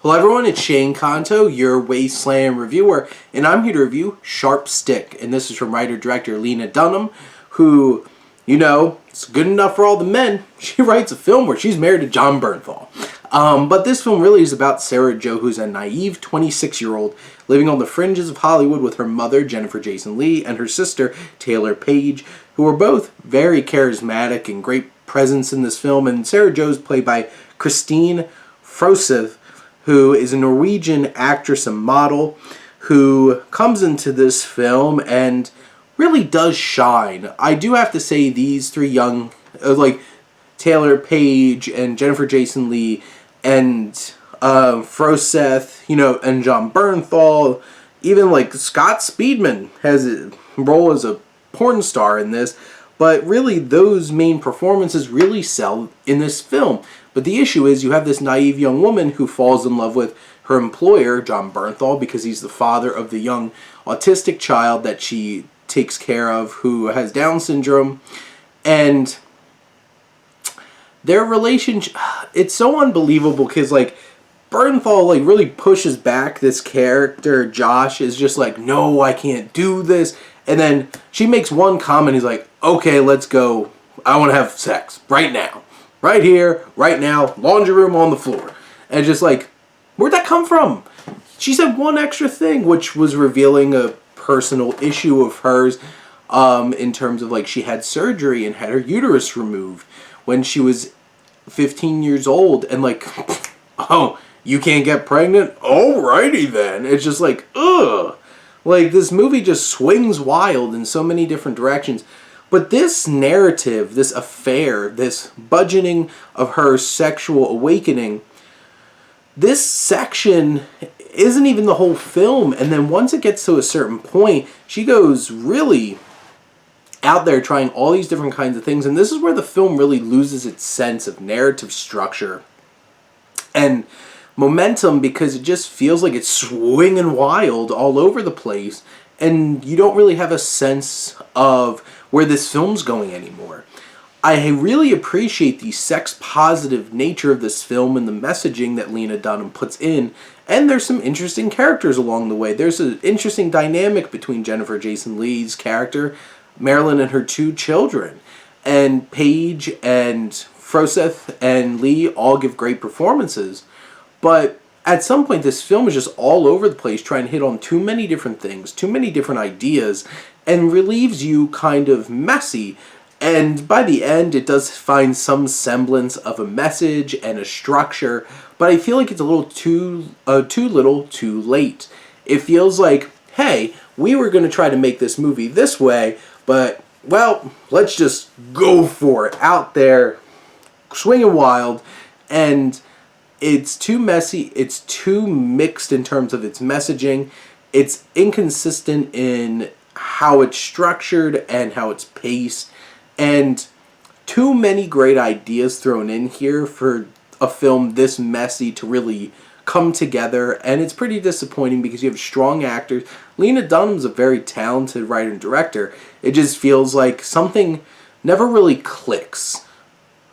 Hello everyone, it's Shane Kanto, your Wasteland reviewer, and I'm here to review Sharp Stick, and this is from writer-director Lena Dunham, who, you know, it's good enough for all the men. She writes a film where she's married to Jon Bernthal. But this film really is about Sarah Jo, who's a naive 26-year-old living on the fringes of Hollywood with her mother, Jennifer Jason Leigh, and her sister, Taylor Paige, who are both very charismatic and great presence in this film. And Sarah Jo is played by Christine Froseth, who is a Norwegian actress and model who comes into this film and really does shine. I do have to say these three young, like Taylor Paige and Jennifer Jason Leigh and Froseth, you know, and Jon Bernthal, even like Scott Speedman has a role as a porn star in this, but really those main performances really sell in this film. But the issue is you have this naive young woman who falls in love with her employer, Jon Bernthal, because he's the father of the young autistic child that she takes care of who has Down syndrome. And their relationship, it's so unbelievable because, like, Bernthal, like, really pushes back this character. Josh is just like, no, I can't do this. And then she makes one comment. He's like, okay, let's go. I want to have sex right now. Right here, right now, laundry room on the floor. And just like, where'd that come from? She said one extra thing, which was revealing a personal issue of hers in terms of, like, she had surgery and had her uterus removed when she was 15 years old. And like, oh, you can't get pregnant? Alrighty then. It's just like, ugh. Like, this movie just swings wild in so many different directions. But this narrative, this affair, this budgeting of her sexual awakening, this section isn't even the whole film. And then once it gets to a certain point, she goes really out there trying all these different kinds of things. And this is where the film really loses its sense of narrative structure and momentum, because it just feels like it's swinging wild all over the place. And you don't really have a sense of where this film's going anymore. I really appreciate the sex-positive nature of this film and the messaging that Lena Dunham puts in. And there's some interesting characters along the way. There's an interesting dynamic between Jennifer Jason Leigh's character, Marilyn, and her two children. And Paige and Froseth and Leigh all give great performances. But at some point, this film is just all over the place, trying to hit on too many different things, too many different ideas, and relieves you kind of messy. And by the end, it does find some semblance of a message and a structure, but I feel like it's a little too little, too late. It feels like, hey, we were going to try to make this movie this way, but, well, let's just go for it out there, swinging wild, and it's too messy, it's too mixed in terms of its messaging, it's inconsistent in how it's structured and how it's paced, and too many great ideas thrown in here for a film this messy to really come together. And it's pretty disappointing because you have strong actors. Lena Dunham's a very talented writer and director. It just feels like something never really clicks.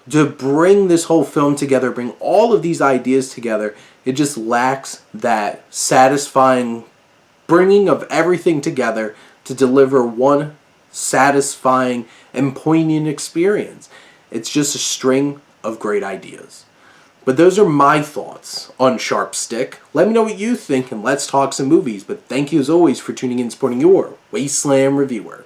To bring this whole film together, bring all of these ideas together, it just lacks that satisfying bringing of everything together to deliver one satisfying and poignant experience. It's just a string of great ideas. But those are my thoughts on Sharp Stick. Let me know what you think, and let's talk some movies. But thank you as always for tuning in and supporting your Wasteland reviewer.